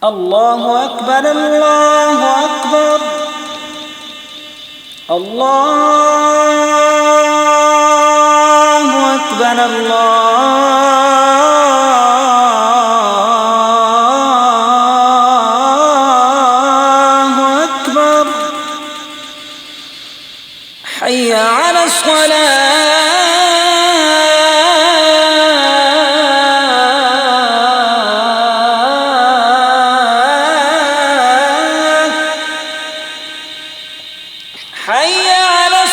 الله أكبر الله أكبر الله أكبر الله أكبر حي على الصلاة حي على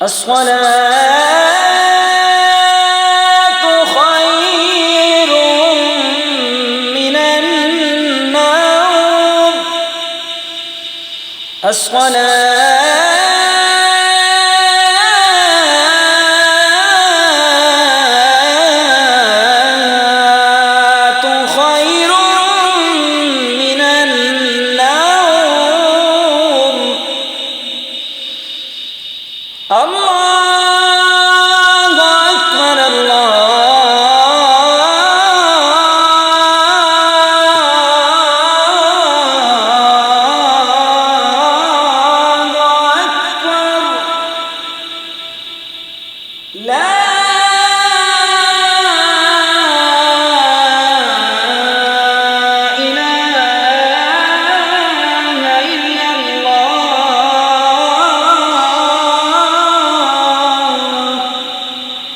الصلاة خير من النوم الصلاة خير من النوم الله أكبر الله أكبر لا